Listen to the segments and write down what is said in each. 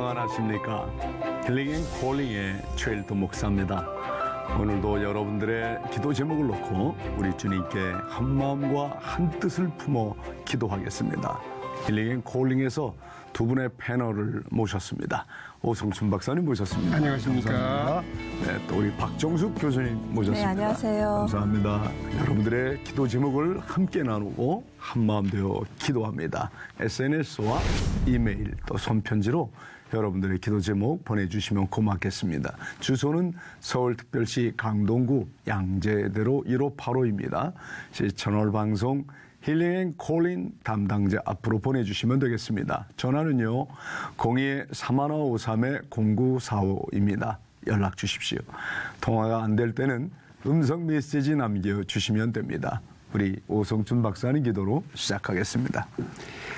안녕하십니까. 힐링 앤 콜링의 최일도 목사입니다. 오늘도 여러분들의 기도 제목을 놓고 우리 주님께 한 마음과 한 뜻을 품어 기도하겠습니다. 힐링 앤 콜링에서 두 분의 패널을 모셨습니다. 오성춘 박사님 모셨습니다. 안녕하십니까. 감사합니다. 네, 또 우리 박정숙 교수님 모셨습니다. 네, 안녕하세요. 감사합니다. 여러분들의 기도 제목을 함께 나누고 한마음 되어 기도합니다. SNS와 이메일 또 손편지로 여러분들의 기도 제목 보내주시면 고맙겠습니다. 주소는 서울특별시 강동구 양재대로 1585입니다. 채널방송 힐링 앤 콜링 담당자 앞으로 보내주시면 되겠습니다. 전화는요 02-3153-0945입니다. 연락 주십시오. 통화가 안 될 때는 음성 메시지 남겨주시면 됩니다. 우리 오성춘 박사님 기도로 시작하겠습니다.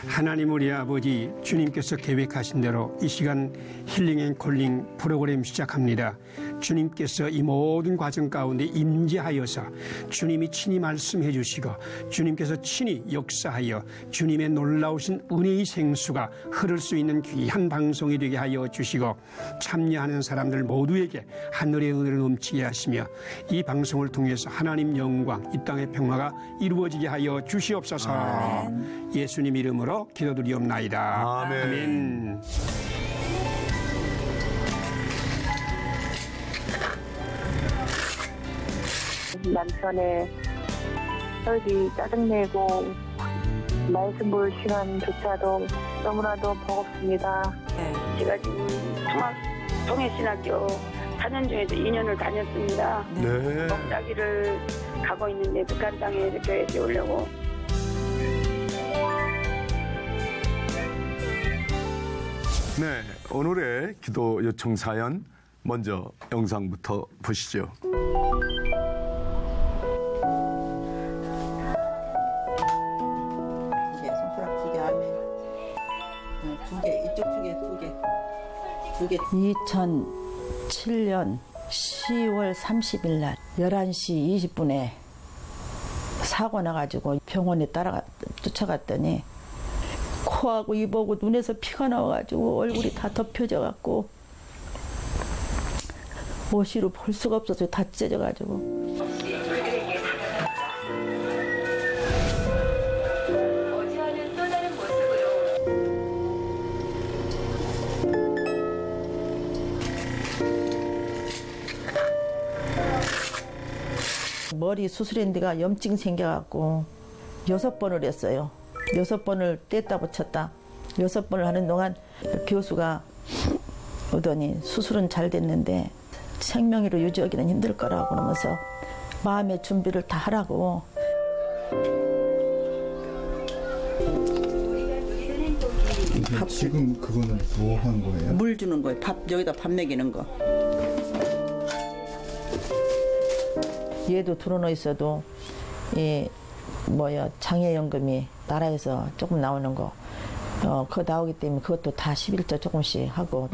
하나님 우리 아버지, 주님께서 계획하신 대로 이 시간 힐링 앤 콜링 프로그램 시작합니다. 주님께서 이 모든 과정 가운데 임재하여서 주님이 친히 말씀해 주시고 주님께서 친히 역사하여 주님의 놀라우신 은혜의 생수가 흐를 수 있는 귀한 방송이 되게 하여 주시고 참여하는 사람들 모두에게 하늘의 은혜를 넘치게 하시며 이 방송을 통해서 하나님 영광, 이 땅의 평화가 이루어지게 하여 주시옵소서. 아멘. 예수님 이름으로 기도드리옵나이다. 아멘. 아멘. 남편의 설기 짜증내고 말씀 볼 시간조차도 너무나도 버겁습니다. 네. 제가 지금 통해신학교 4년 중에서 2년을 다녔습니다. 네. 목자기를 가고 있는데 북한 땅에 교회에 오려고. 네, 오늘의 기도 요청 사연 먼저 영상부터 보시죠. 손가락 2개 하면 2개, 이쪽 2개. 2007년 10월 30일 날 11시 20분에 사고 나가지고 병원에 쫓아갔더니 코하고 입하고 눈에서 피가 나와가지고 얼굴이 다 덮여져갖고 옷으로 볼 수가 없어서 다 찢어져가지고. 어제와는 또 다른 모습으로. 머리 수술했는데가 염증 생겨갖고 6번을 했어요. 6번을 뗐다 붙였다. 6번을 하는 동안 교수가 오더니 수술은 잘 됐는데 생명으로 유지하기는 힘들 거라고 그러면서 마음의 준비를 다 하라고. 지금 그거는 뭐 한 거예요? 물 주는 거예요. 여기다 밥 먹이는 거. 얘도 들어놓 있어도 장애연금이 나라에서 조금 나오는 거 그거 나오기 때문에 그것도 다 11조 조금씩 하고.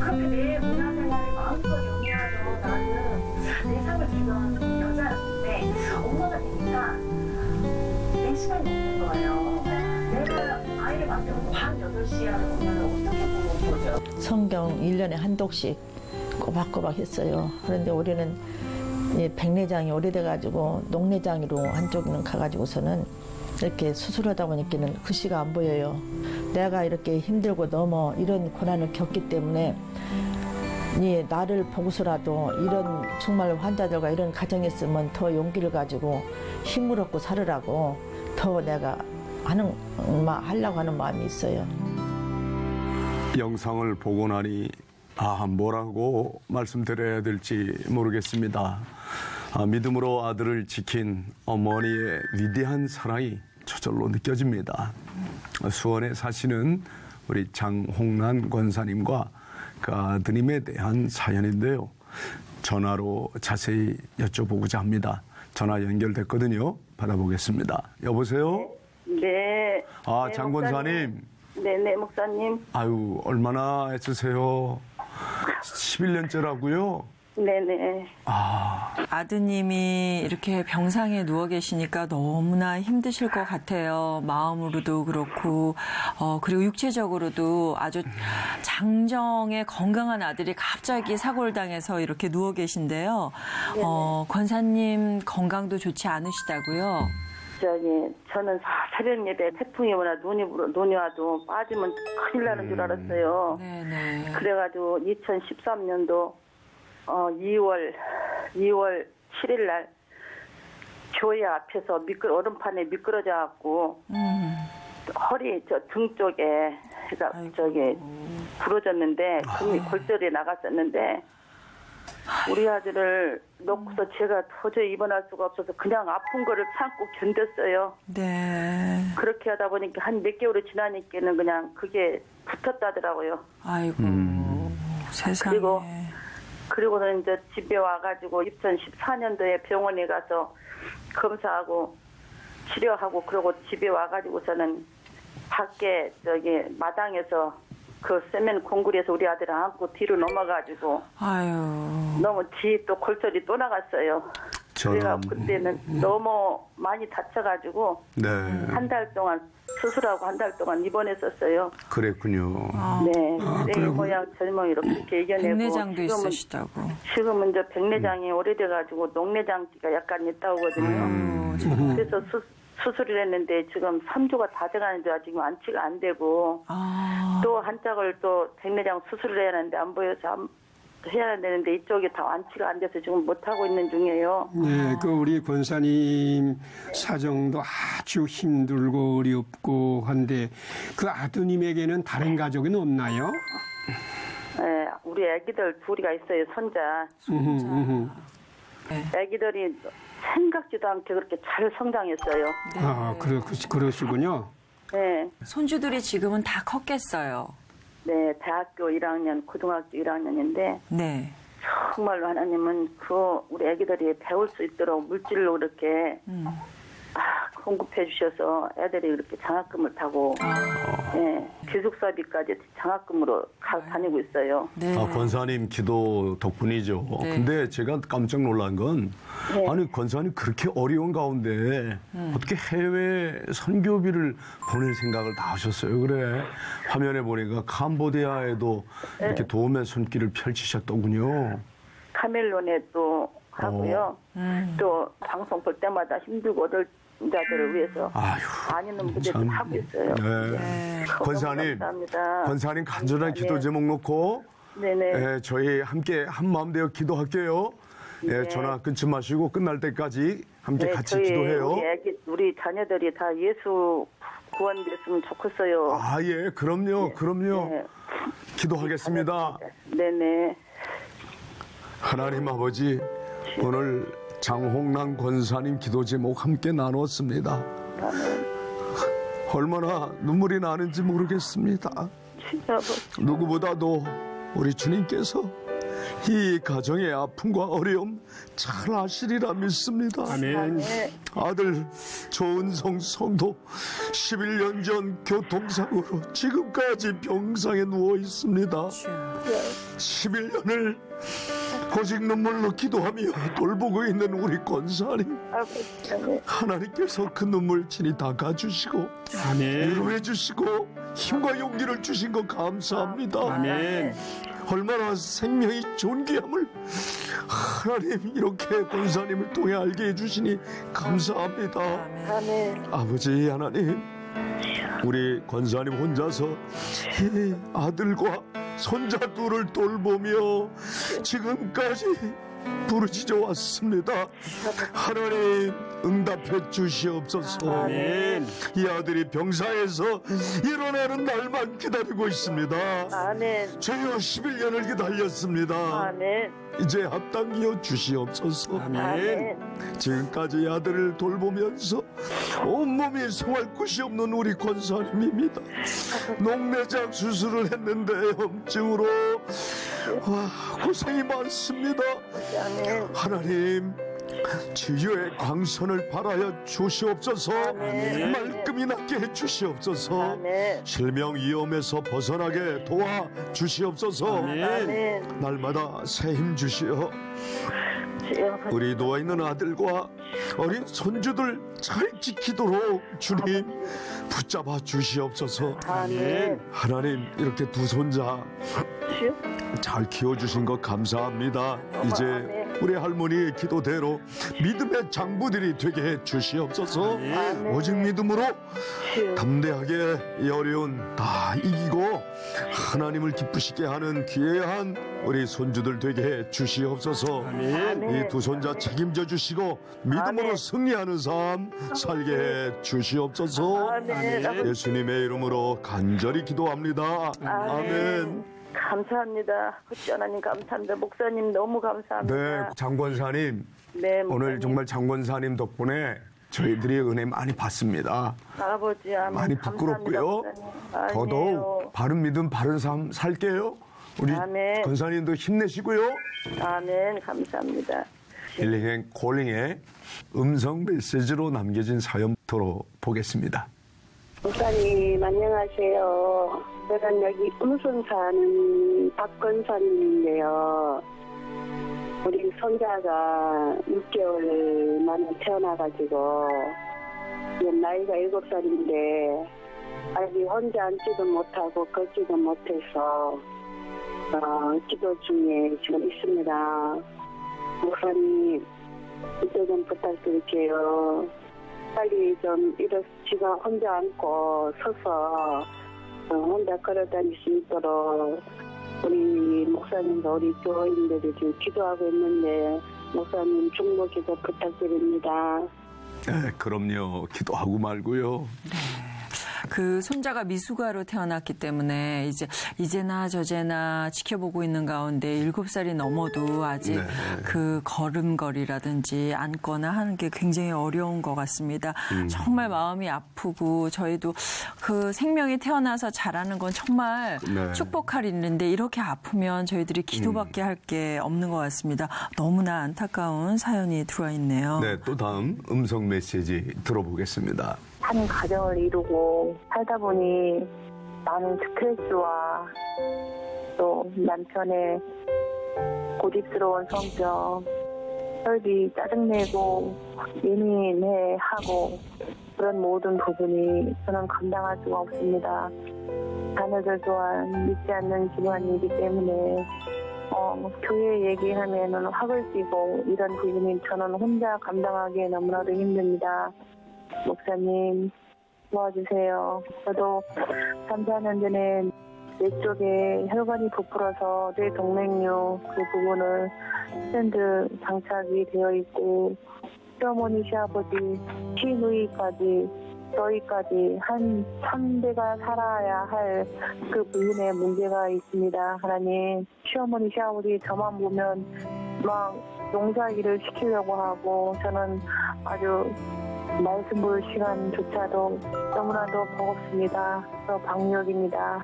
그렇게 내 문화생활에 마음껏 영위하죠. 나는 내상을 주던 여자였는데 엄마가 되니까 내 시간이 없는 거예요. 내가 아이를 맡겨놓고 밤 8시에 하는 엄마는 어떻게 보는 거죠? 성경 1년에 한 독씩 꼬박꼬박 했어요. 그런데 우리는 백내장이 오래돼가지고 녹내장으로 한쪽은 가가지고서는 이렇게 수술하다 보니까는 글씨가 안 보여요. 내가 이렇게 힘들고 너무 이런 고난을 겪기 때문에 나를 보고서라도 이런 정말 환자들과 이런 가정이 있으면 더 용기를 가지고 힘을 얻고 살으라고 더 내가 하려고 하는 마음이 있어요. 영상을 보고 나니 뭐라고 말씀드려야 될지 모르겠습니다. 믿음으로 아들을 지킨 어머니의 위대한 사랑이 저절로 느껴집니다. 수원에 사시는 우리 장홍란 권사님과 그 아드님에 대한 사연인데요. 전화로 자세히 여쭤보고자 합니다. 전화 연결됐거든요. 받아보겠습니다. 여보세요? 네. 네, 장 권사님. 네네, 목사님. 아유, 얼마나 애쓰세요. 11년째라고요? 네네. 아드님이 이렇게 병상에 누워 계시니까 너무나 힘드실 것 같아요. 마음으로도 그렇고, 그리고 육체적으로도 아주 장정의 건강한 아들이 갑자기 사고를 당해서 이렇게 누워 계신데요. 권사님 건강도 좋지 않으시다고요? 저는 새벽 예배 태풍이 오나 눈이 와도 빠지면 큰일 나는 줄 알았어요. 네네. 그래가지고 2013년도 2월 7일 날 교회 앞에서 얼음판에 미끄러져 갖고 허리 등 쪽에 부러졌는데 금이 골절이 나갔었는데 우리 아들을 놓고서 제가 도저히 입원할 수가 없어서 그냥 아픈 거를 참고 견뎠어요. 네. 그렇게 하다 보니까 한 몇 개월이 지나니까는 그냥 그게 붙었다더라고요. 아이고, 세상에. 그리고는 이제 집에 와가지고 2014년도에 병원에 가서 검사하고 치료하고 그러고 집에 와가지고서는 밖에 마당에서 그 세면 공구리에서 우리 아들을 안고 뒤로 넘어가지고 아유. 너무 뒤에 또 골절이 또 나갔어요. 그래가 그때는 너무 많이 다쳐가지고 네. 한 달 동안 수술하고 한 달 동안 입원했었어요. 그랬군요. 네, 내 모양 절모 이렇게 이겨내고 백내장도 있으시다고. 지금은 이제 백내장이 오래돼가지고 녹내장기가 약간 있다고 하거든요. 그래서 수술을 했는데 지금 3주가 다 돼가는데 아직 완치가 안 되고 또 한 짝을 또 백내장 수술을 해야 하는데 안 보여서 해야 되는데 이쪽이 다 완치가 안 돼서 지금 못 하고 있는 중이에요. 네, 그 우리 권사님 사정도 아주 힘들고 어렵고 한데 그 아드님에게는 다른 가족은 없나요? 네, 우리 아기들 둘이가 있어요, 손자. 아기들이 생각지도 않게 그렇게 잘 성장했어요. 그러시군요. 네. 손주들이 지금은 다 컸겠어요. 네, 대학교 1학년, 고등학교 1학년인데 네. 정말로 하나님은 우리 아기들이 배울 수 있도록 물질로 이렇게 공급해 주셔서 애들이 이렇게 장학금을 타고 네, 기숙사비까지 장학금으로 다니고 있어요. 네. 권사님 기도 덕분이죠. 네. 근데 제가 깜짝 놀란 건 네. 아니 권사님 그렇게 어려운 가운데 어떻게 해외 선교비를 보낼 생각을 다 하셨어요. 그래 화면에 보니까 캄보디아에도 이렇게 도움의 손길을 펼치셨더군요. 카멜론에 또 하고요. 또 방송 볼 때마다 힘들고 어릴 자들을 위해서 많은 분들이 하고 있어요. 네. 권사님, 감사합니다. 권사님 간절한 기도 제목 놓고 네네. 저희 함께 한 마음 되어 기도할게요. 네. 전화 끊지 마시고 끝날 때까지 함께 같이 저희 기도해요. 우리 자녀들이 다 예수 구원됐으면 좋겠어요. 예, 그럼요. 네. 기도하겠습니다. 네네. 하나님 아버지, 오늘 장홍란 권사님 기도 제목 함께 나눴습니다. 얼마나 눈물이 나는지 모르겠습니다. 누구보다도 우리 주님께서 이 가정의 아픔과 어려움 잘 아시리라 믿습니다. 아멘. 아들 조은성 성도 11년 전 교통사고로 지금까지 병상에 누워 있습니다. 11년을 고직 눈물로 기도하며 돌보고 있는 우리 권사님, 하나님께서 그 눈물 친히 닦아주시고 위로해 주시고 힘과 용기를 주신 것 감사합니다. 아멘. 얼마나 생명이 존귀함을 하나님 이렇게 권사님을 통해 알게 해주시니 감사합니다. 아버지 하나님, 우리 권사님 혼자서 이 아들과 손자 둘을 돌보며 지금까지 부르짖어 왔습니다. 하나님 응답해 주시옵소서. 아멘. 이 아들이 병상에서 일어나는 날만 기다리고 있습니다. 아멘. 저희가 11년을 기다렸습니다. 아멘. 이제 합당이어 주시옵소서. 아멘. 지금까지 이 아들을 돌보면서 온몸이 생활 곳이 없는 우리 권사님입니다. 녹내장 수술을 했는데 염증으로 고생이 많습니다. 하나님 치유의 광선을 발하여 주시옵소서. 말끔히 낫게 해주시옵소서. 실명 위험에서 벗어나게 도와 주시옵소서. 날마다 새 힘 주시어 우리 누워있는 아들과 어린 손주들 잘 지키도록 주님 붙잡아 주시옵소서. 하나님, 이렇게 두 손자 잘 키워주신 것 감사합니다. 이제 우리 할머니의 기도대로 믿음의 장부들이 되게 해 주시옵소서. 오직 믿음으로 담대하게 이 어려운 다 이기고 하나님을 기쁘시게 하는 귀한 우리 손주들 되게 해 주시옵소서. 이 두 손자 책임져 주시고 믿음으로 승리하는 삶 살게 해 주시옵소서. 예수님의 이름으로 간절히 기도합니다. 아멘. 감사합니다. 그치 하나님 감사합니다. 목사님 너무 감사합니다. 네, 장권사님. 네, 목사님. 오늘 정말 장권사님 덕분에 저희들이 은혜 많이 받습니다. 아버지, 많이 부끄럽고요. 더더욱 바른 믿음, 바른 삶 살게요. 우리 아멘. 권사님도 힘내시고요. 아멘. 감사합니다. 힐링 콜링의 음성 메시지로 남겨진 사연 들어보겠습니다. 목사님 안녕하세요. 저는 여기 음성 사는 박건선인데요. 우리 손자가 6개월 만에 태어나가지고 나이가 7살인데 아직 혼자 앉지도 못하고 걷지도 못해서 기도 중에 지금 있습니다. 목사님 기도 좀 부탁드릴게요. 빨리 좀 지가 혼자 앉고 서서 혼자 걸어다닐 수 있도록 우리 목사님과 우리 교인들이 지금 기도하고 있는데 목사님 중보 기도 부탁드립니다. 네, 그럼요. 기도하고 말고요. 그 손자가 미숙아로 태어났기 때문에 이제나 저제나 지켜보고 있는 가운데 7살이 넘어도 아직 그 걸음걸이라든지 앉거나 하는 게 굉장히 어려운 것 같습니다. 정말 마음이 아프고 저희도 그 생명이 태어나서 자라는 건 정말 축복할 일인데 이렇게 아프면 저희들이 기도밖에 할 게 없는 것 같습니다. 너무나 안타까운 사연이 들어와 있네요. 네, 또 다음 음성 메시지 들어보겠습니다. 한 가정을 이루고 살다 보니 많은 스트레스와 또 남편의 고집스러운 성격, 혈기 짜증내고 예민해하고 그런 모든 부분이 저는 감당할 수가 없습니다. 자녀들 또한 믿지 않는 집안이기 때문에 교회 얘기하면은 화를 띠고 이런 부분이 저는 혼자 감당하기에 너무나도 힘듭니다. 목사님 도와주세요. 저도 3, 4년 전에 뇌 쪽에 혈관이 부풀어서 뇌 동맥류 그 부분을 스탠드 장착이 되어 있고 시어머니 시아버지 시누이까지 저희까지 한 3대가 살아야 할 그 부분에 문제가 있습니다. 하나님 시어머니 시아버지 저만 보면 막 농사일을 시키려고 하고 저는 아주 말씀 볼 시간조차도 너무나도 버겁습니다. 저 박미옥입니다.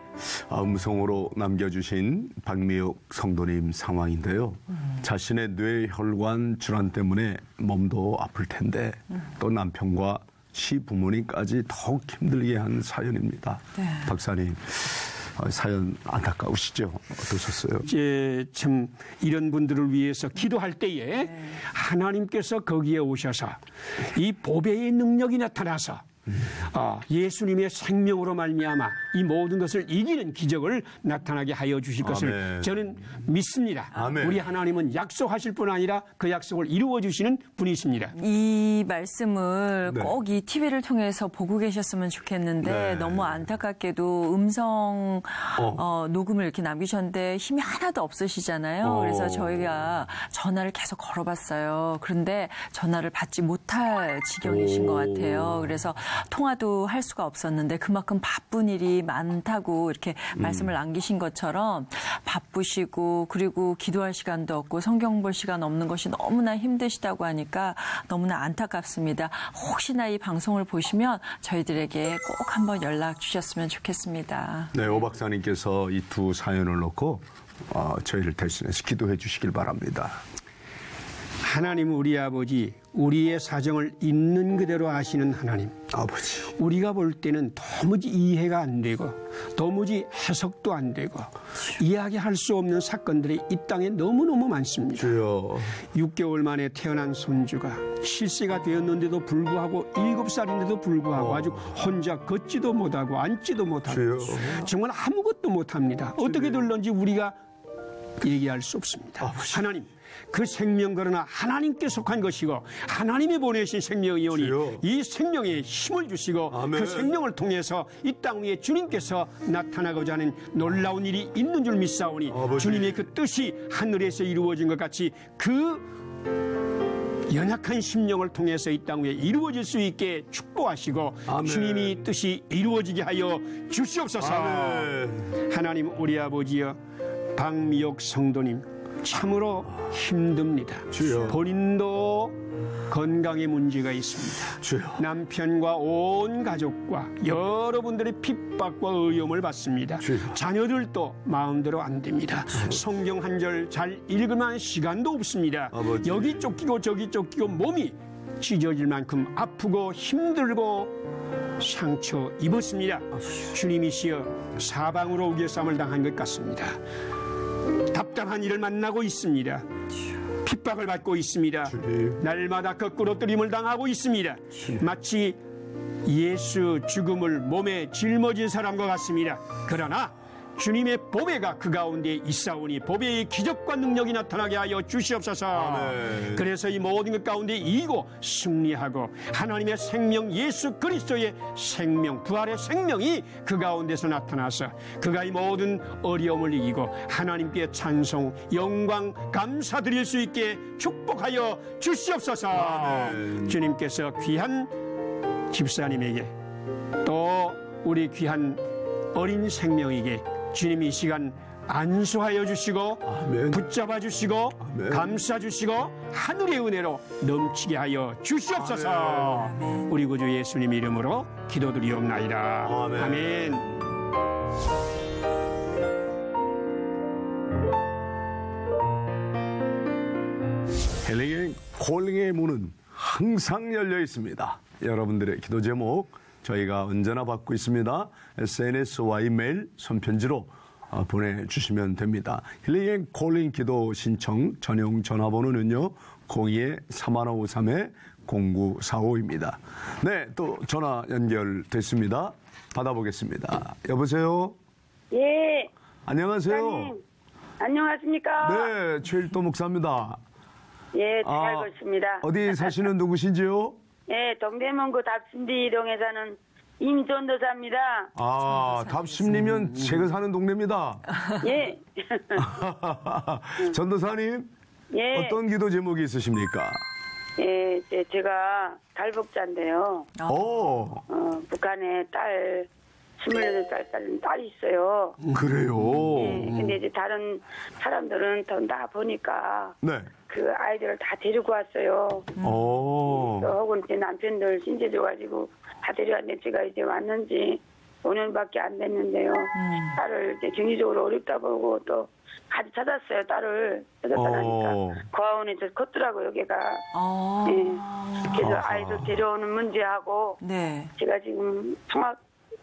음성으로 남겨주신 박미옥 성도님 상황인데요. 자신의 뇌혈관 질환 때문에 몸도 아플 텐데 또 남편과 시부모님까지 더욱 힘들게 한 사연입니다. 네. 박사님, 사연 안타까우시죠? 어떠셨어요? 이제 참 이런 분들을 위해서 기도할 때에 하나님께서 거기에 오셔서 이 보배의 능력이 나타나서 예수님의 생명으로 말미암아 이 모든 것을 이기는 기적을 나타나게 하여 주실 것을 아멘. 저는 믿습니다. 아멘. 우리 하나님은 약속하실 뿐 아니라 그 약속을 이루어 주시는 분이십니다. 이 말씀을 꼭 이 TV를 통해서 보고 계셨으면 좋겠는데 너무 안타깝게도 음성 녹음을 이렇게 남기셨는데 힘이 하나도 없으시잖아요. 그래서 저희가 전화를 계속 걸어봤어요. 그런데 전화를 받지 못할 지경이신 것 같아요. 그래서 통화도 할 수가 없었는데 그만큼 바쁜 일이 많다고 이렇게 말씀을 남기신 것처럼 바쁘시고 그리고 기도할 시간도 없고 성경 볼 시간 없는 것이 너무나 힘드시다고 하니까 너무나 안타깝습니다. 혹시나 이 방송을 보시면 저희들에게 꼭 한번 연락 주셨으면 좋겠습니다. 네, 오 박사님께서 이 두 사연을 놓고 저희를 대신해서 기도해 주시길 바랍니다. 하나님 우리 아버지, 우리의 사정을 있는 그대로 아시는 하나님. 아버지. 우리가 볼 때는 도무지 이해가 안 되고 도무지 해석도 안 되고 이야기할 수 없는 사건들이 이 땅에 너무너무 많습니다. 주여. 6개월 만에 태어난 손주가 실세가 되었는데도 불구하고 7살인데도 불구하고 아주 혼자 걷지도 못하고 앉지도 못하고 주여. 정말 아무것도 못합니다. 어떻게 될런지 우리가 얘기할 수 없습니다. 아버지. 하나님, 그 생명 그러나 하나님께 속한 것이고 하나님이 보내신 생명이오니 주여. 이 생명에 힘을 주시고 아멘. 그 생명을 통해서 이 땅 위에 주님께서 나타나고자 하는 놀라운 일이 있는 줄 믿사오니 아버지. 주님의 그 뜻이 하늘에서 이루어진 것 같이 그 연약한 심령을 통해서 이 땅 위에 이루어질 수 있게 축복하시고 아멘. 주님이 뜻이 이루어지게 하여 주시옵소서. 아멘. 하나님 우리 아버지여, 박미옥 성도님 참으로 힘듭니다. 주여. 본인도 건강에 문제가 있습니다. 주여. 남편과 온 가족과 여러분들의 핍박과 의움을 받습니다. 주여. 자녀들도 마음대로 안 됩니다. 성경 한 절 잘 읽을 만한 시간도 없습니다. 아버지. 여기 쫓기고 저기 쫓기고 몸이 찢어질 만큼 아프고 힘들고 상처 입었습니다. 주님이시여 사방으로 우겨쌈을 당한 것 같습니다. 답답한 일을 만나고 있습니다. 핍박을 받고 있습니다. 주님. 날마다 거꾸로 뜨림을 당하고 있습니다. 마치 예수 죽음을 몸에 짊어진 사람과 같습니다. 그러나 주님의 보배가 그 가운데 있사오니 보배의 기적과 능력이 나타나게 하여 주시옵소서. 아멘. 그래서 이 모든 것 가운데 이기고 승리하고 하나님의 생명 예수 그리스도의 생명 부활의 생명이 그 가운데서 나타나서 그가 이 모든 어려움을 이기고 하나님께 찬송 영광 감사드릴 수 있게 축복하여 주시옵소서. 아멘. 주님께서 귀한 집사님에게 또 우리 귀한 어린 생명에게 주님이 이 시간 안수하여 주시고 아멘. 붙잡아 주시고 아멘. 감싸 주시고 하늘의 은혜로 넘치게 하여 주시옵소서. 아멘. 우리 구주 예수님 이름으로 기도드리옵나이다. 아멘. 아멘. 힐링 콜링의 문은 항상 열려 있습니다. 여러분들의 기도 제목 저희가 언제나 받고 있습니다. SNS와 이메일, 손편지로 보내주시면 됩니다. 힐링 콜링 기도 신청 전용 전화번호는요 02-3153-0945입니다. 네, 또 전화 연결됐습니다. 받아보겠습니다. 여보세요. 예. 안녕하세요. 목사님, 안녕하십니까? 네, 최일도 목사입니다. 예, 잘 알고 있습니다. 어디 사시는 누구신지요? 예, 동대문구 답신디동에 사는 임전도사입니다. 아, 답심리면 제가 사는 동네입니다. 예. 전도사님, 예. 어떤 기도 제목이 있으십니까? 예, 제가 달복자인데요. 오, 북한에 딸, 28살 딸이 있어요. 그래요. 예, 근데 이제 다른 사람들은 다 보니까 네. 그 아이들을 다 데리고 왔어요. 오, 혹은 제 남편들 신세져가지고 다 데려왔는데 제가 이제 왔는지 5년밖에 안 됐는데요. 딸을 이제 경제적으로 어렵다 보고 또 같이 찾았어요. 딸을 찾았다니까 고아원에서 컸더라고요. 여기가. 예. 그래서 아이들 데려오는 문제하고 네. 제가 지금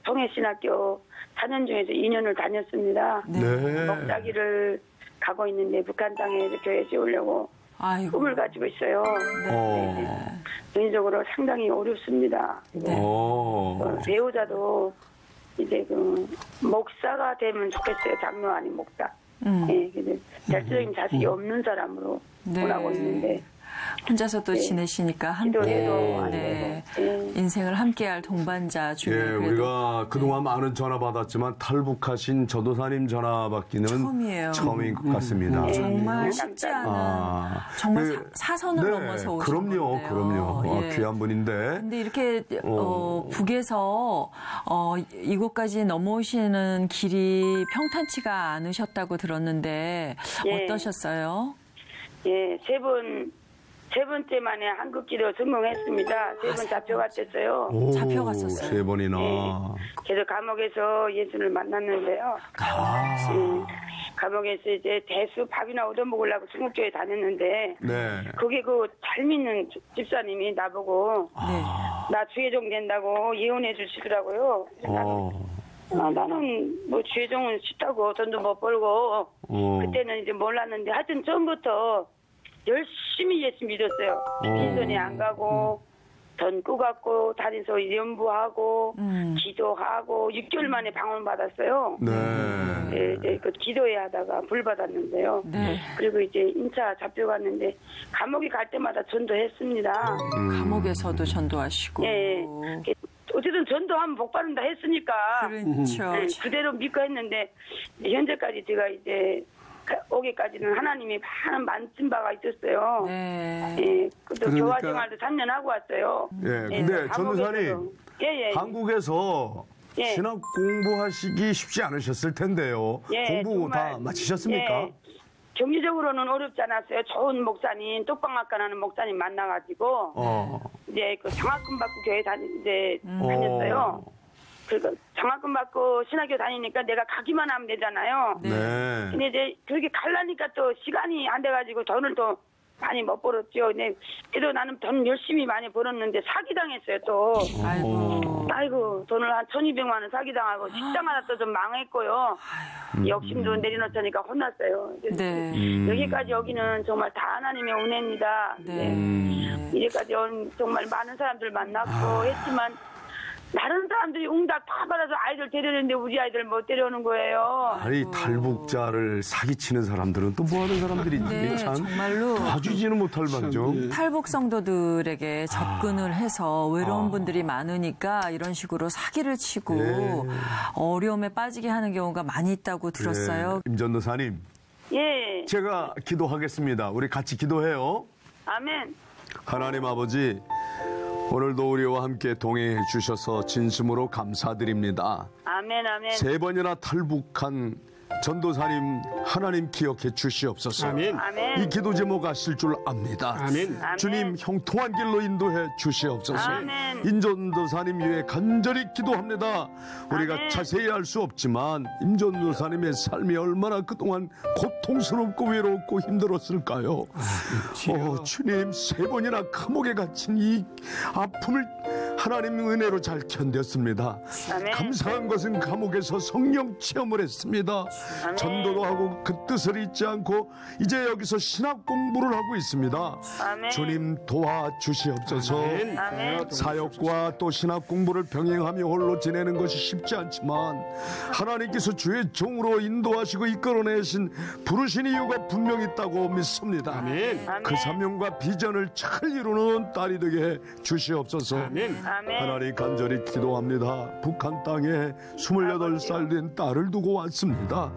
통해신학교 4년 중에서 2년을 다녔습니다. 네. 목자기를 가고 있는데 북한 땅에 교회 지으려고 아이고. 꿈을 가지고 있어요. 어. 개인적으로 상당히 어렵습니다. 배우자도 이제 그 목사가 되면 좋겠어요. 장로 아닌 목사. 예, 근데 절대적인 자식이 없는 사람으로 네. 원하고 있는데 혼자서 또 지내시니까 함께 기도해도 안 네. 되고. 예. 인생을 함께할 동반자 중에 예, 그래도 우리가 그동안 많은 전화 받았지만 탈북하신 전도사님 전화 받기는 처음이에요. 처음인 것 같습니다. 정말 쉽지 않은 정말 사선을 넘어서 오신 그럼요, 건데요. 그럼요. 예. 귀한 분인데. 근데 이렇게 북에서 이곳까지 넘어오시는 길이 평탄치가 않으셨다고 들었는데 예. 어떠셨어요? 예, 세 번째만에 한국기도 성공했습니다. 3번 잡혀갔었어요. 오, 잡혀갔었어요. 3번이나. 예. 그래서 감옥에서 예수를 만났는데요. 예. 감옥에서 이제 대수 밥이나 얻어먹으려고 중국교회 다녔는데 네. 그게 그 잘 믿는 집사님이 나보고 나 주혜종 된다고 예언해 주시더라고요. 나는 뭐 주혜종은 쉽다고 돈도 못 벌고 그때는 이제 몰랐는데 하여튼 처음부터 열심히 예수 믿었어요. 빈손이 안 가고 돈 꾸갖고 다니서 연부하고 기도하고 6개월 만에 방언 받았어요. 네, 이제 그 기도회 하다가 불 받았는데요. 네. 그리고 이제 인차 잡혀갔는데 감옥에 갈 때마다 전도했습니다. 감옥에서도 전도하시고. 네. 어쨌든 전도하면 복 받는다 했으니까 그렇죠. 네, 그대로 믿고 했는데 현재까지 제가 이제 오기까지는 하나님이 많은 만진 바가 있었어요. 네. 예, 또 그러니까... 교화 생활도 3년 하고 왔어요. 예, 근데 전도사님, 한국에서 신학 공부하시기 쉽지 않으셨을 텐데요. 공부 정말, 다 마치셨습니까? 예, 경제적으로는 어렵지 않았어요. 좋은 목사님, 똑방학과 나는 목사님 만나가지고 이제 그 장학금 받고 교회 다녔어요. 그러니까 장학금 받고 신학교 다니니까 내가 가기만 하면 되잖아요. 네. 근데 이제 그렇게 가려니까 또 시간이 안 돼가지고 돈을 또 많이 못 벌었죠. 근데 그래도 나는 돈 열심히 많이 벌었는데 사기당했어요 또. 아이고 돈을 한 1,200만 원 사기당하고 식당 하나 또 좀 망했고요. 욕심도 내려놓자니까 혼났어요. 네. 여기까지 여기는 정말 다 하나님의 은혜입니다. 네. 이제까지 정말 많은 사람들 만났고 했지만 다른 사람들이 응답 다 받아서 아이들 데려오는데 우리 아이들 못 데려오는 거예요. 아니 탈북자를 사기치는 사람들은 또 뭐하는 사람들인지 네, 참 정말로 봐주지는 못할 망정. 탈북 성도들에게 접근을 해서 외로운 분들이 많으니까 이런 식으로 사기를 치고 어려움에 빠지게 하는 경우가 많이 있다고 들었어요. 임 전도사님. 예. 제가 기도하겠습니다. 우리 같이 기도해요. 아멘. 하나님 아버지. 오늘도 우리와 함께 동행해 주셔서 진심으로 감사드립니다. 아멘, 아멘. 3번이나 탈북한 전도사님 하나님 기억해 주시옵소서. 아멘. 아멘. 이 기도 제목 아실 줄 압니다. 아멘. 주님 형통한 길로 인도해 주시옵소서. 아멘. 임전도사님 위해 간절히 기도합니다. 우리가 아멘. 자세히 알 수 없지만 임전도사님의 삶이 얼마나 그동안 고통스럽고 외롭고 힘들었을까요? 주님 3번이나 감옥에 갇힌 이 아픔을 하나님 은혜로 잘 견뎠습니다. 아멘. 감사한 것은 감옥에서 성령 체험을 했습니다. 아멘. 전도도 하고 그 뜻을 잊지 않고 이제 여기서 신학 공부를 하고 있습니다. 아멘. 주님 도와주시옵소서. 아멘. 사역과 또 신학 공부를 병행하며 홀로 지내는 것이 쉽지 않지만 하나님께서 주의 종으로 인도하시고 이끌어내신 부르신 이유가 분명히 있다고 믿습니다. 아멘. 그 사명과 비전을 잘 이루는 딸이 되게 주시옵소서. 아멘. 아멘. 하나님 간절히 기도합니다. 북한 땅에 28살 된 딸을 두고 왔습니다.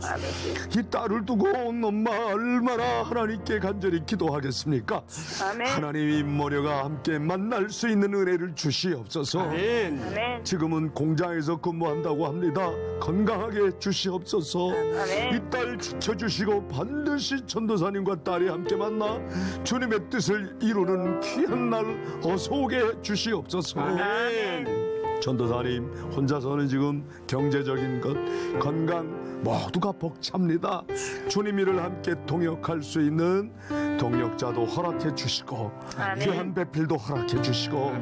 이 딸을 두고 온 엄마 얼마나 하나님께 간절히 기도하겠습니까? 아멘. 하나님이 모녀가 함께 만날 수 있는 은혜를 주시옵소서. 아멘. 아멘. 지금은 공장에서 근무한다고 합니다. 건강하게 주시옵소서. 아멘. 이 딸 지켜주시고 반드시 전도사님과 딸이 함께 만나 주님의 뜻을 이루는 귀한 날 어서 오게 주시옵소서. 아멘. 전도사님 혼자서는 지금 경제적인 것, 건강 모두가 벅찹니다. 주님 일을 함께 동역할 수 있는 동역자도 허락해 주시고 귀한 배필도 허락해 주시고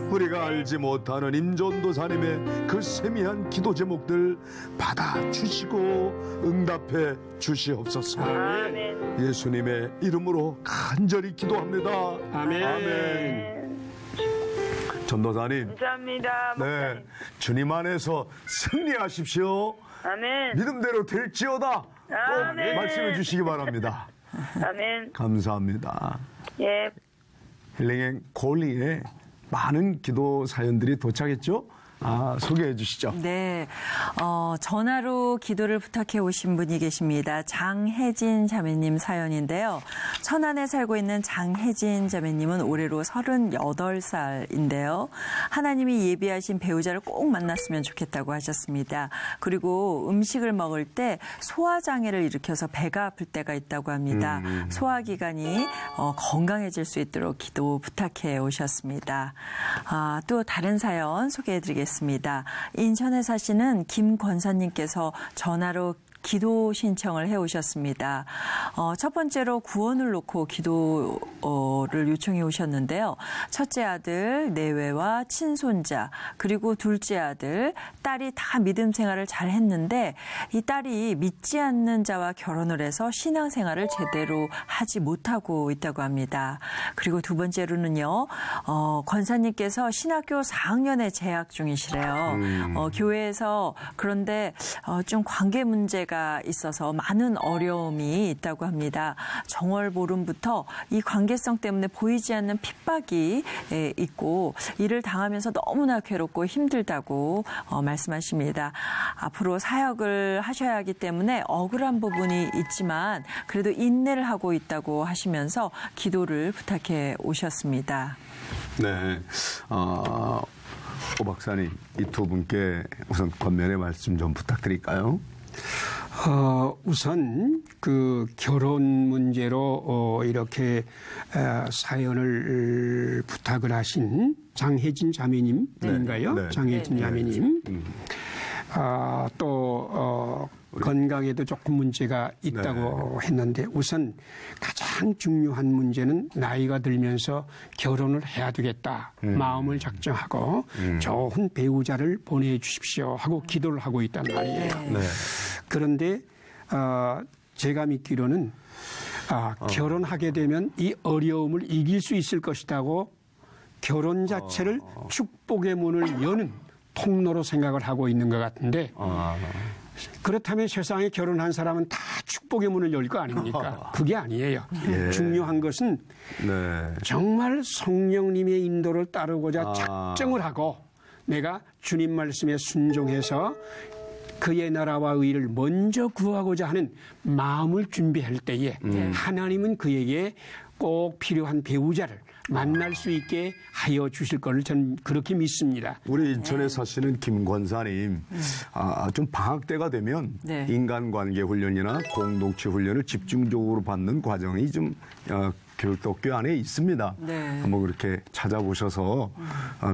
우리가 알지 못하는 임전도사님의 그 세미한 기도 제목들 받아주시고 응답해 주시옵소서. 아멘. 예수님의 이름으로 간절히 기도합니다. 아멘. 아멘. 전도사님. 감사합니다. 네, 주님 안에서 승리하십시오. 아멘. 믿음대로 될지어다. 꼭 아멘. 말씀해 주시기 바랍니다. 아멘. 감사합니다. 예. 힐링 콜링에 많은 기도 사연들이 도착했죠? 소개해 주시죠. 네, 전화로 기도를 부탁해 오신 분이 계십니다. 장혜진 자매님 사연인데요. 천안에 살고 있는 장혜진 자매님은 올해로 38살인데요. 하나님이 예비하신 배우자를 꼭 만났으면 좋겠다고 하셨습니다. 그리고 음식을 먹을 때 소화장애를 일으켜서 배가 아플 때가 있다고 합니다. 소화기관이 건강해질 수 있도록 기도 부탁해 오셨습니다. 또 다른 사연 소개해 드리겠습니다. 인천에 사시는 김 권사님께서 전화로 기도 신청을 해오셨습니다. 첫 번째로 구원을 놓고 기도를 요청해 오셨는데요. 첫째 아들 내외와 친손자 그리고 둘째 아들 딸이 다 믿음 생활을 잘 했는데 이 딸이 믿지 않는 자와 결혼을 해서 신앙생활을 제대로 하지 못하고 있다고 합니다. 그리고 두 번째로는요. 권사님께서 신학교 4학년에 재학 중이시래요. 교회에서 그런데 좀 관계 문제가 있어서 많은 어려움이 있다고 합니다. 정월 보름부터 이 관계성 때문에 보이지 않는 핍박이 있고 이를 당하면서 너무나 괴롭고 힘들다고 말씀하십니다. 앞으로 사역을 하셔야 하기 때문에 억울한 부분이 있지만 그래도 인내를 하고 있다고 하시면서 기도를 부탁해 오셨습니다. 네. 오 박사님, 이 두 분께 우선 권면의 말씀 좀 부탁드릴까요? 우선 그 결혼 문제로 이렇게 사연을 부탁을 하신 장혜진 자매님인가요? 네. 장혜진 자매님. 또 건강에도 조금 문제가 있다고 했는데 우선 가장 중요한 문제는 나이가 들면서 결혼을 해야 되겠다. 마음을 작정하고 좋은 배우자를 보내주십시오 하고 기도를 하고 있단 말이에요. 네. 그런데 제가 믿기로는 결혼하게 되면 이 어려움을 이길 수 있을 것이라고 결혼 자체를 축복의 문을 여는 통로로 생각을 하고 있는 것 같은데 그렇다면 세상에 결혼한 사람은 다 축복의 문을 열 거 아닙니까? 그게 아니에요. 중요한 것은 정말 성령님의 인도를 따르고자 작정을 하고 내가 주님 말씀에 순종해서 그의 나라와 의를 먼저 구하고자 하는 마음을 준비할 때에 하나님은 그에게 꼭 필요한 배우자를 만날 수 있게 하여 주실 것을 저는 그렇게 믿습니다. 우리 인천에 사시는 김 권사님, 좀 방학 때가 되면 인간관계 훈련이나 공동체 훈련을 집중적으로 받는 과정이 좀 교육학교 안에 있습니다. 한번 그렇게 찾아보셔서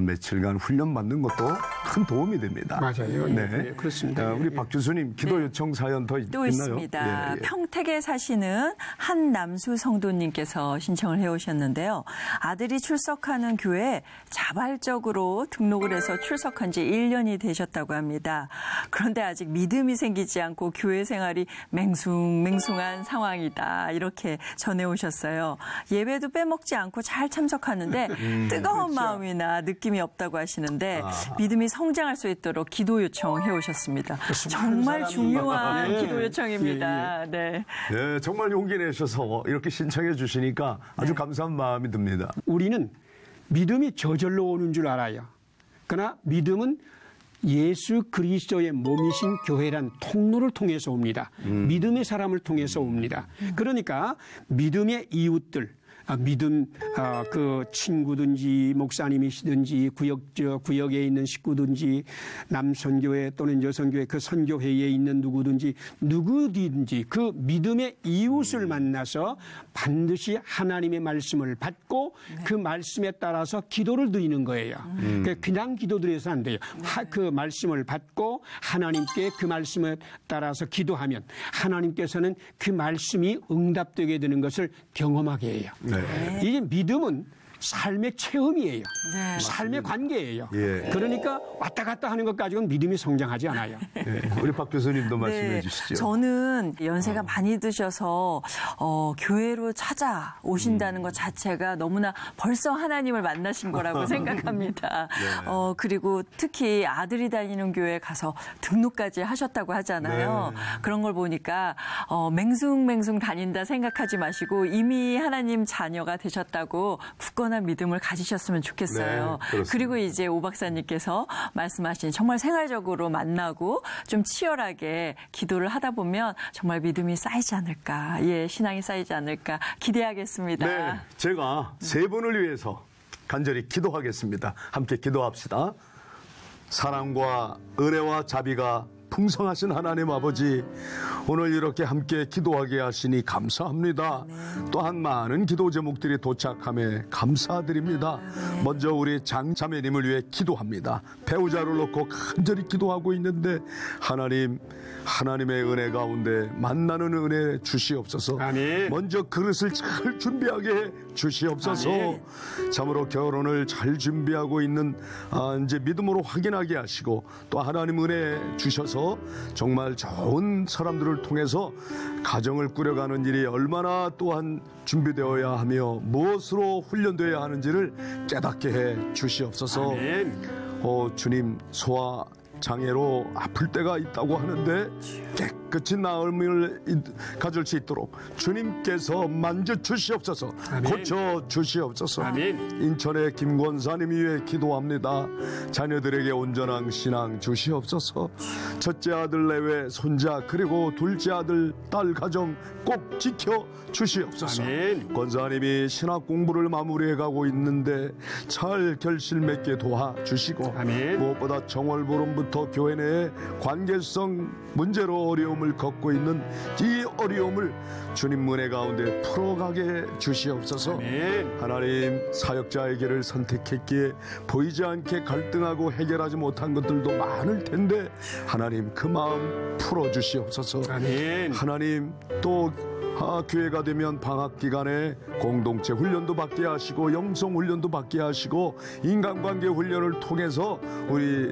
며칠간 훈련 받는 것도 큰 도움이 됩니다. 맞아요. 네, 그렇습니다. 우리 박 교수님 기도 요청 사연 더 있나요? 또 있습니다. 평택에 사시는 한 남수 성도님께서 신청을 해오셨는데요. 아들이 출석하는 교회에 자발적으로 등록을 해서 출석한 지 1년이 되셨다고 합니다. 그런데 아직 믿음이 생기지 않고 교회 생활이 맹숭맹숭한 상황이다. 이렇게 전해오셨어요. 예배도 빼먹지 않고 잘 참석하는데 뜨거운 마음이나 느낌이 없다고 하시는데 믿음이 성장할 수 있도록 기도 요청해 오셨습니다. 정말 중요한 기도 요청입니다. 네, 정말 용기 내셔서 이렇게 신청해 주시니까 아주 감사한 마음이 듭니다. 우리는 믿음이 저절로 오는 줄 알아요. 그러나 믿음은 예수 그리스도의 몸이신 교회란 통로를 통해서 옵니다. 믿음의 사람을 통해서 옵니다. 그러니까 믿음의 이웃들, 믿음 그 친구든지 목사님이시든지 구역에 있는 식구든지 남선교회 또는 여선교회 그 선교회에 있는 누구든지 그 믿음의 이웃을 만나서 반드시 하나님의 말씀을 받고 그 말씀에 따라서 기도를 드리는 거예요. 그냥 기도드려서 안 돼요. 그 말씀을 받고 하나님께 그 말씀에 따라서 기도하면 하나님께서는 그 말씀이 응답되게 되는 것을 경험하게 해요. 이게 믿음은 삶의 체험이에요. 삶의 관계예요. 그러니까 왔다 갔다 하는 것 가지고는 믿음이 성장하지 않아요. 우리 박 교수님도 말씀해 주시죠. 저는 연세가 많이 드셔서 교회로 찾아오신다는 것 자체가 너무나 벌써 하나님을 만나신 거라고 생각합니다. 그리고 특히 아들이 다니는 교회에 가서 등록까지 하셨다고 하잖아요. 그런 걸 보니까 맹숭맹숭 다닌다 생각하지 마시고 이미 하나님 자녀가 되셨다고 굳건한 믿음을 가지셨으면 좋겠어요. 그리고 이제 오 박사님께서 말씀하신 정말 생활적으로 만나고 좀 치열하게 기도를 하다 보면 정말 믿음이 쌓이지 않을까, 신앙이 쌓이지 않을까 기대하겠습니다. 제가 세 분을 위해서 간절히 기도하겠습니다. 함께 기도합시다. 사랑과 은혜와 자비가 풍성하신 하나님 아버지, 오늘 이렇게 함께 기도하게 하시니 감사합니다. 또한 많은 기도 제목들이 도착함에 감사드립니다. 먼저 우리 장자매님을 위해 기도합니다. 배우자를 놓고 간절히 기도하고 있는데 하나님의 은혜 가운데 만나는 은혜 주시옵소서. 아멘. 먼저 그릇을 잘 준비하게 해 주시옵소서. 아멘. 참으로 결혼을 잘 준비하고 있는 이제 믿음으로 확인하게 하시고, 또 하나님 은혜 주셔서 정말 좋은 사람들을 통해서 가정을 꾸려가는 일이 얼마나 또한 준비되어야 하며 무엇으로 훈련되어야 하는지를 깨닫게 해 주시옵소서. 아멘. 주님, 소아 장애로 아플 때가 있다고 하는데 깨끗이 나음을 가질 수 있도록 주님께서 만져주시옵소서. 아멘. 고쳐주시옵소서. 아멘. 인천의 김권사님 위해 기도합니다. 자녀들에게 온전한 신앙 주시옵소서. 첫째 아들 내외 손자 그리고 둘째 아들 딸 가정 꼭 지켜주시옵소서. 아멘. 권사님이 신학 공부를 마무리해가고 있는데 잘 결실 맺게 도와주시고, 아멘. 무엇보다 정월보름부터 교회 내에 관계성 문제로 어려움을 겪고 있는 이 어려움을 주님 은혜 가운데 풀어가게 주시옵소서. 아멘. 하나님, 사역자의 길을 선택했기에 보이지 않게 갈등하고 해결하지 못한 것들도 많을 텐데 하나님, 그 마음 풀어주시옵소서. 아멘. 하나님, 또 교회가 되면 방학 기간에 공동체 훈련도 받게 하시고 영성 훈련도 받게 하시고 인간관계 훈련을 통해서 우리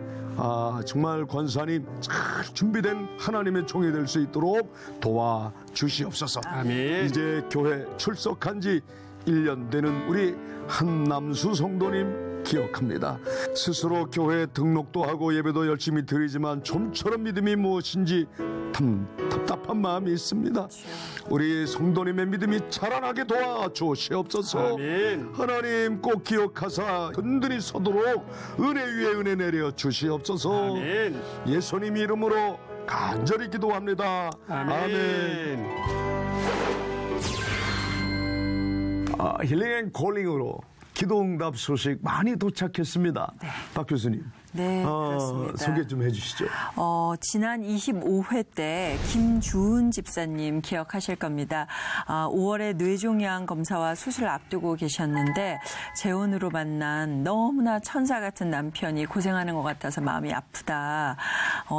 정말 권사님 잘 준비된 하나님의 종이 될 수 있도록 도와주시옵소서. 아멘. 이제 교회 출석한 지 1년 되는 우리 한남수 성도님 기억합니다. 스스로 교회 등록도 하고 예배도 열심히 드리지만 좀처럼 믿음이 무엇인지 답답한 마음이 있습니다. 우리 성도님의 믿음이 자라나게 도와주시옵소서. 아멘. 하나님, 꼭 기억하사 든든히 서도록 은혜 위에 은혜 내려 주시옵소서. 아멘. 예수님 이름으로 간절히 기도합니다. 아멘. 힐링 앤 콜링으로 기도응답 소식 많이 도착했습니다. 네. 박 교수님. 네, 그렇습니다. 소개 좀 해주시죠. 지난 25회 때 김주은 집사님 기억하실 겁니다. 5월에 뇌종양 검사와 수술을 앞두고 계셨는데 재혼으로 만난 너무나 천사 같은 남편이 고생하는 것 같아서 마음이 아프다.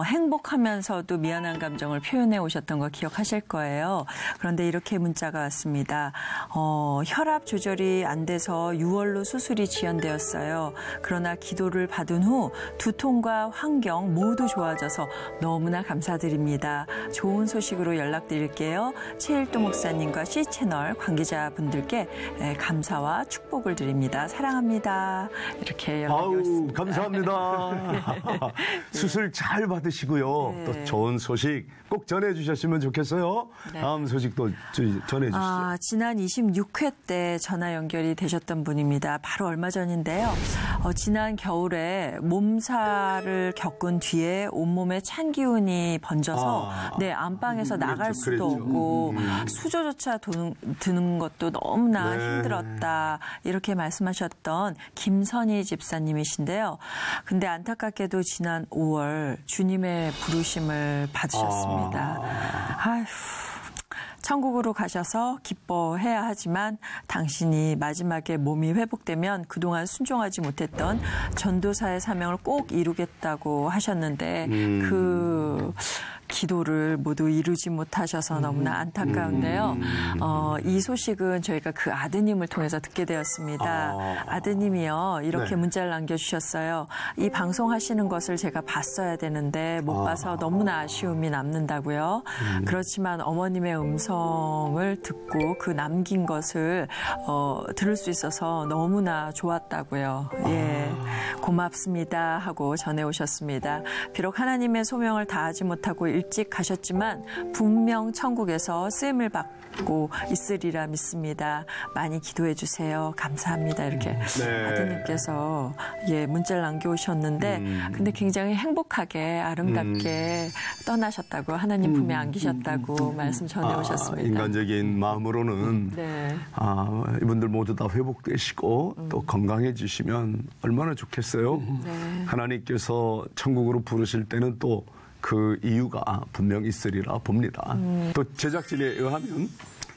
행복하면서도 미안한 감정을 표현해 오셨던 거 기억하실 거예요. 그런데 이렇게 문자가 왔습니다. 혈압 조절이 안 돼서 6월로 수술이 지연되었어요. 그러나 기도를 받은 후 두통과 환경 모두 좋아져서 너무나 감사드립니다. 좋은 소식으로 연락드릴게요. 최일도 목사님과 C채널 관계자분들께 감사와 축복을 드립니다. 사랑합니다. 이렇게 연락이 왔습니다. 감사합니다. 수술 잘 받으시고요. 네. 또 좋은 소식 꼭 전해주셨으면 좋겠어요. 네. 다음 소식도 전해주시죠. 지난 26회 때 전화 연결이 되셨던 분입니다. 바로 얼마 전인데요. 지난 겨울에 몸살을 겪은 뒤에 온몸에 찬 기운이 번져서 안방에서 나갈 수도 없고 수조조차 드는 것도 너무나 힘들었다. 이렇게 말씀하셨던 김선희 집사님이신데요. 근데 안타깝게도 지난 5월 주님의 부르심을 받으셨습니다. 아휴. 천국으로 가셔서 기뻐해야 하지만 당신이 마지막에 몸이 회복되면 그동안 순종하지 못했던 전도사의 사명을 꼭 이루겠다고 하셨는데 그 기도를 모두 이루지 못하셔서 너무나 안타까운데요. 이 소식은 저희가 그 아드님을 통해서 듣게 되었습니다. 아드님이요, 이렇게 문자를 남겨주셨어요. 이 방송하시는 것을 제가 봤어야 되는데 못 봐서 너무나 아쉬움이 남는다고요. 그렇지만 어머님의 음성을 듣고 그 남긴 것을 들을 수 있어서 너무나 좋았다고요. 예, 고맙습니다 하고 전해오셨습니다. 비록 하나님의 소명을 다하지 못하고 일찍 가셨지만 분명 천국에서 쓰임을 받고 있으리라 믿습니다. 많이 기도해 주세요. 감사합니다. 이렇게 아드님께서 문자를 남겨오셨는데 근데 굉장히 행복하게 아름답게 떠나셨다고, 하나님 품에 안기셨다고 말씀 전해오셨습니다. 인간적인 마음으로는 이분들 모두 다 회복되시고 또 건강해지시면 얼마나 좋겠어요. 하나님께서 천국으로 부르실 때는 또 그 이유가 분명 있으리라 봅니다. 또 제작진에 의하면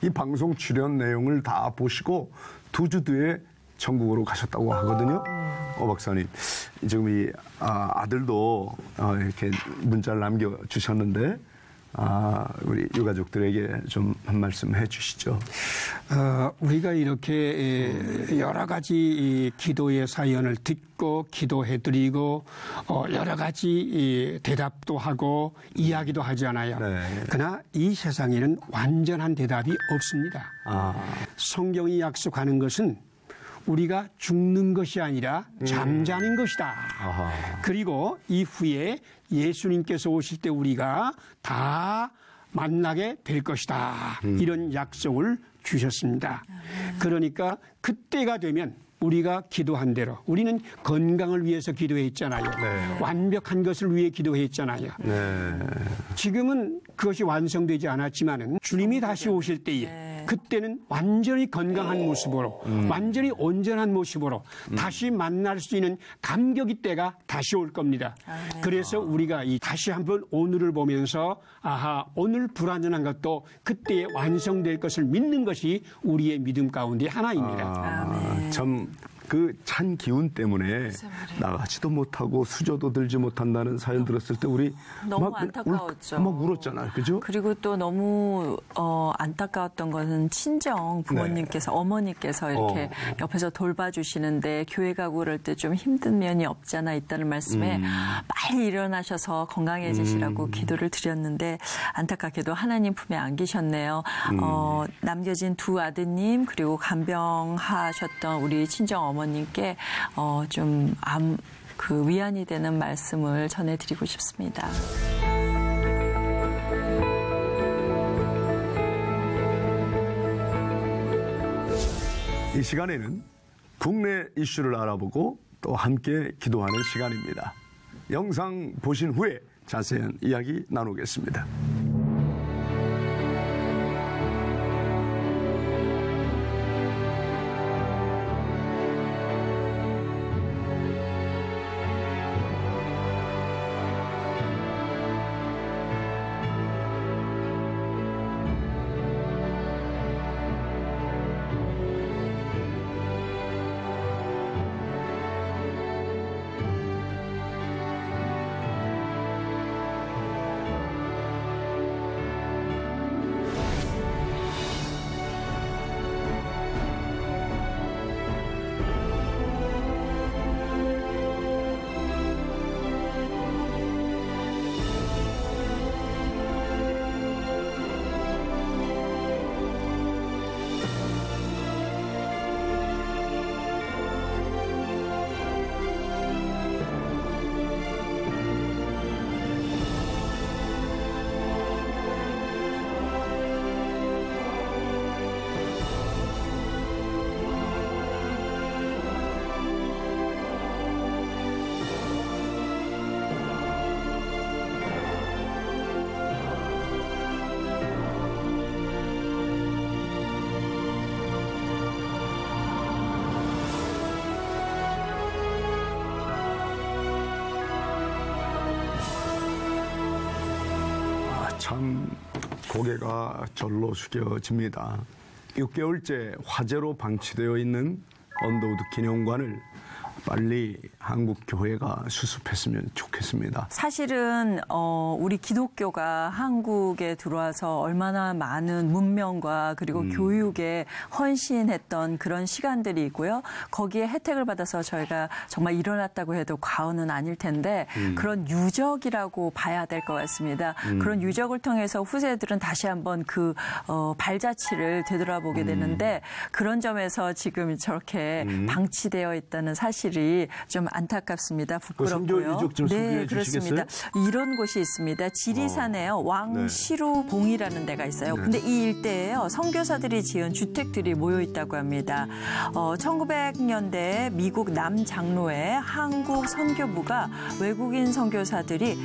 이 방송 출연 내용을 다 보시고 2주 뒤에 천국으로 가셨다고 하거든요. 박사님, 지금 이 아들도 이렇게 문자를 남겨주셨는데 우리 유가족들에게 좀 한 말씀 해주시죠. 우리가 이렇게 여러 가지 기도의 사연을 듣고 기도해드리고 여러 가지 대답도 하고 이야기도 하잖아요. 네. 그러나 이 세상에는 완전한 대답이 없습니다. 성경이 약속하는 것은 우리가 죽는 것이 아니라 잠자는 것이다. 그리고 이후에 예수님께서 오실 때 우리가 다 만나게 될 것이다. 이런 약속을 주셨습니다. 그러니까 그때가 되면 우리가 기도한 대로 우리는 건강을 위해서 기도했잖아요. 네. 완벽한 것을 위해 기도했잖아요. 네. 지금은 그것이 완성되지 않았지만은 주님이 다시 오실 때에 그때는 완전히 건강한 모습으로 완전히 온전한 모습으로 다시 만날 수 있는 감격의 때가 다시 올 겁니다. 그래서 우리가 다시 한번 오늘을 보면서 오늘 불완전한 것도 그때에 완성될 것을 믿는 것이 우리의 믿음 가운데 하나입니다. 참 그 찬 기운 때문에 나가지도 못하고 수저도 들지 못한다는 사연 들었을 때 우리 너무 막 안타까웠죠. 막 울었잖아요. 그죠? 그리고 또 너무 안타까웠던 것은 친정 부모님께서 어머니께서 이렇게 옆에서 돌봐주시는데 교회 가고 그럴 때 좀 힘든 면이 없잖아 있다는 말씀에 빨리 일어나셔서 건강해지시라고 기도를 드렸는데 안타깝게도 하나님 품에 안기셨네요. 남겨진 2 아드님 그리고 간병하셨던 우리 친정 어머님께 좀 그 위안이 되는 말씀을 전해드리고 싶습니다. 이 시간에는 국내 이슈를 알아보고 또 함께 기도하는 시간입니다. 영상 보신 후에 자세한 이야기 나누겠습니다. 참 고개가 절로 숙여집니다. 6개월째 화재로 방치되어 있는 언더우드 기념관을 빨리 한국 교회가 수습했으면 좋겠습니다. 사실은 우리 기독교가 한국에 들어와서 얼마나 많은 문명과 그리고 교육에 헌신했던 그런 시간들이 있고요. 거기에 혜택을 받아서 저희가 정말 일어났다고 해도 과언은 아닐 텐데 그런 유적이라고 봐야 될 것 같습니다. 그런 유적을 통해서 후세들은 다시 한번 그 발자취를 되돌아보게 되는데 그런 점에서 지금 저렇게 방치되어 있다는 사실이 좀 안타깝습니다. 부끄럽고요. 선교 유적 좀 소개해 그렇습니다. 주시겠어요? 이런 곳이 있습니다. 지리산에요. 왕시루봉이라는 데가 있어요. 근데 이 일대에요. 선교사들이 지은 주택들이 모여 있다고 합니다. 1900년대 미국 남장로의 한국 선교부가 외국인 선교사들이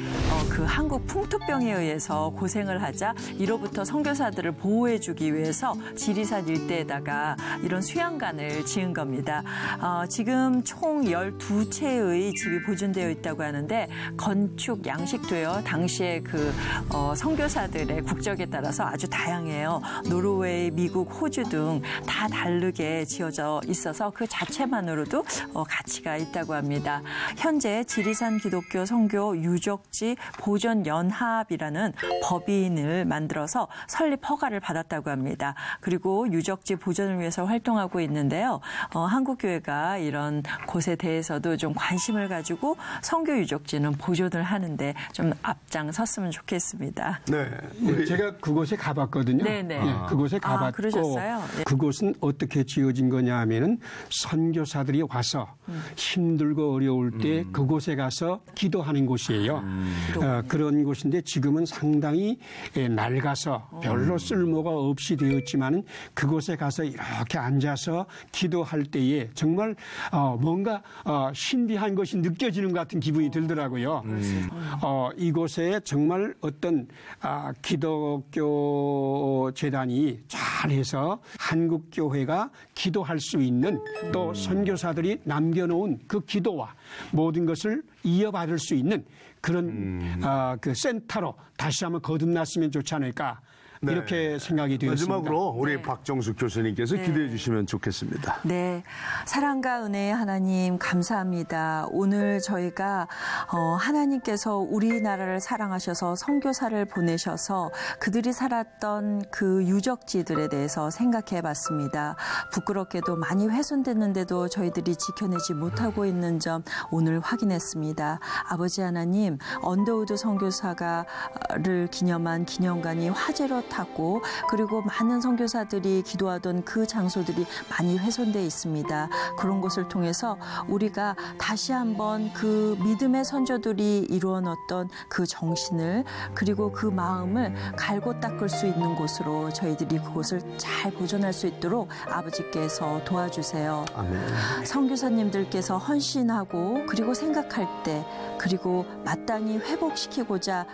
그 한국 풍토병에 의해서 고생을 하자 이로부터 선교사들을 보호해주기 위해서 지리산 일대에다가 이런 수양관을 지은 겁니다. 지금 총 총 12채의 집이 보존되어 있다고 하는데 건축 양식도요. 당시에 그 선교사들의 국적에 따라서 아주 다양해요. 노르웨이, 미국, 호주 등 다 다르게 지어져 있어서 그 자체만으로도 가치가 있다고 합니다. 현재 지리산 기독교 선교 유적지 보존 연합이라는 법인을 만들어서 설립 허가를 받았다고 합니다. 그리고 유적지 보존을 위해서 활동하고 있는데요. 한국교회가 이런 곳에 대해서도 좀 관심을 가지고 선교 유적지는 보존을 하는데 좀 앞장섰으면 좋겠습니다. 네, 제가 그곳에 가봤거든요. 네네. 그곳에 가봤고 그러셨어요? 그곳은 어떻게 지어진 거냐 하면은 선교사들이 와서 힘들고 어려울 때 그곳에 가서 기도하는 곳이에요. 그런 곳인데 지금은 상당히 낡아서 별로 쓸모가 없이 되었지만은 그곳에 가서 이렇게 앉아서 기도할 때에 정말 뭔가 신비한 것이 느껴지는 것 같은 기분이 들더라고요. 이곳에 정말 어떤 기독교 재단이 잘해서 한국 교회가 기도할 수 있는 또 선교사들이 남겨놓은 그 기도와 모든 것을 이어받을 수 있는 그런 그 센터로 다시 한번 거듭났으면 좋지 않을까. 네. 이렇게 생각이 되었습니다. 마지막으로 우리 박정숙 교수님께서 기도해 주시면 좋겠습니다. 네, 사랑과 은혜의 하나님 감사합니다. 오늘 저희가 하나님께서 우리나라를 사랑하셔서 선교사를 보내셔서 그들이 살았던 그 유적지들에 대해서 생각해 봤습니다. 부끄럽게도 많이 훼손됐는데도 저희들이 지켜내지 못하고 있는 점 오늘 확인했습니다. 아버지 하나님, 언더우드 선교사가를 기념한 기념관이 화재로 탔고 그리고 많은 선교사들이 기도하던 그 장소들이 많이 훼손돼 있습니다. 그런 것을 통해서 우리가 다시 한번 그 믿음의 선조들이 이루어 놓았던 그 정신을 그리고 그 마음을 갈고 닦을 수 있는 곳으로 저희들이 그곳을 잘 보존할 수 있도록 아버지께서 도와주세요. 아멘. 선교사님들께서 헌신하고 그리고 생각할 때 그리고 마땅히 회복시키고자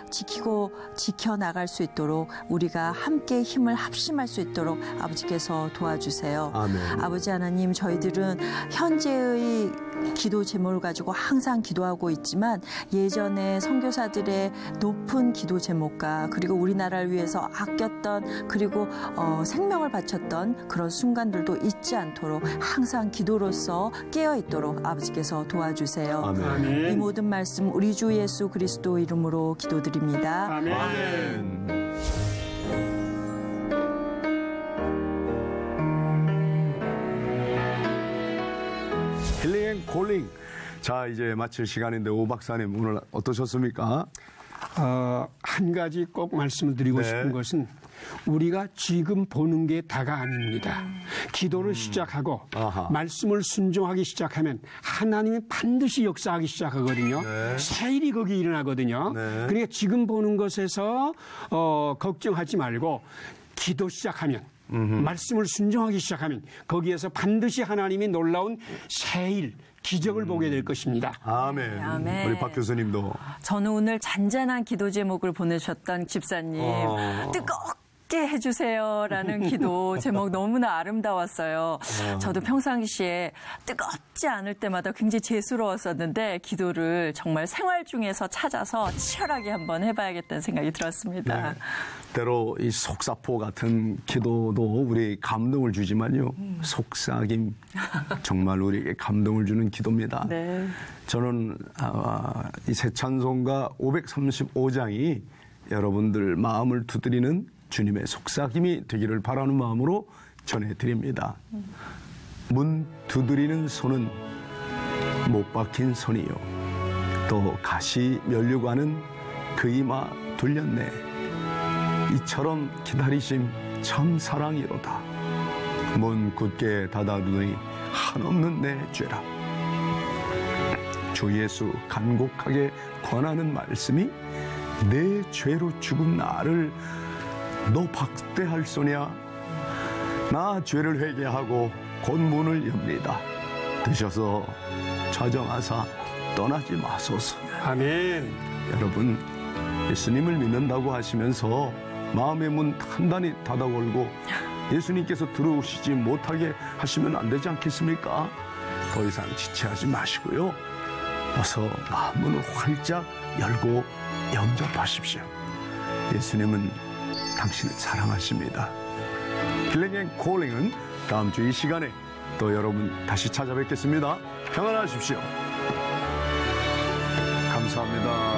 지켜나갈 수 있도록 우리가 함께 힘을 합심할 수 있도록 아버지께서 도와주세요. 아멘. 아버지 하나님, 저희들은 현재의 기도 제목을 가지고 항상 기도하고 있지만 예전에 선교사들의 높은 기도 제목과 그리고 우리나라를 위해서 아꼈던 그리고 생명을 바쳤던 그런 순간들도 잊지 않도록 항상 기도로서 깨어있도록 아버지께서 도와주세요. 아멘. 이 모든 말씀 우리 주 예수 그리스도 이름으로 기도드립니다. 아멘. 아멘. 힐링 앤 콜링. 자, 이제 마칠 시간인데 오 박사님 오늘 어떠셨습니까? 한 가지 꼭 말씀을 드리고 싶은 것은 우리가 지금 보는 게 다가 아닙니다. 기도를 시작하고 말씀을 순종하기 시작하면 하나님이 반드시 역사하기 시작하거든요. 새 일이 거기 일어나거든요. 그러니까 지금 보는 것에서 걱정하지 말고 기도 시작하면 말씀을 순종하기 시작하면 거기에서 반드시 하나님이 놀라운 새 일, 기적을 보게 될 것입니다. 아멘. 네, 아멘. 우리 박 교수님도. 저는 오늘 잔잔한 기도 제목을 보내셨던 집사님 뜨겁게 해주세요라는 기도 제목 너무나 아름다웠어요. 저도 평상시에 뜨겁지 않을 때마다 굉장히 재수로웠었는데 기도를 정말 생활 중에서 찾아서 치열하게 한번 해봐야겠다는 생각이 들었습니다. 네. 때로 이 속사포 같은 기도도 우리 감동을 주지만요. 속삭임 정말 우리에게 감동을 주는 기도입니다. 네. 저는 이 새 찬송가 535장이 여러분들 마음을 두드리는 주님의 속삭임이 되기를 바라는 마음으로 전해드립니다. 문 두드리는 손은 못 박힌 손이요 또 가시 mell려고 하는 그 이마 돌렸네. 이처럼 기다리심 참 사랑이로다. 문 굳게 닫아두니 한없는 내 죄라. 주 예수 간곡하게 권하는 말씀이 내 죄로 죽은 나를 너 박대할 소냐. 나 죄를 회개하고 곧 문을 엽니다. 드셔서 자정하사 떠나지 마소서. 아멘. 여러분, 예수님을 믿는다고 하시면서 마음의 문 단단히 닫아걸고 예수님께서 들어오시지 못하게 하시면 안 되지 않겠습니까? 더 이상 지체하지 마시고요. 어서 마음문을 활짝 열고 영접하십시오. 예수님은 당신을 사랑하십니다. 힐링 앤 콜링은 다음 주 이 시간에 또 여러분 다시 찾아뵙겠습니다. 평안하십시오. 감사합니다.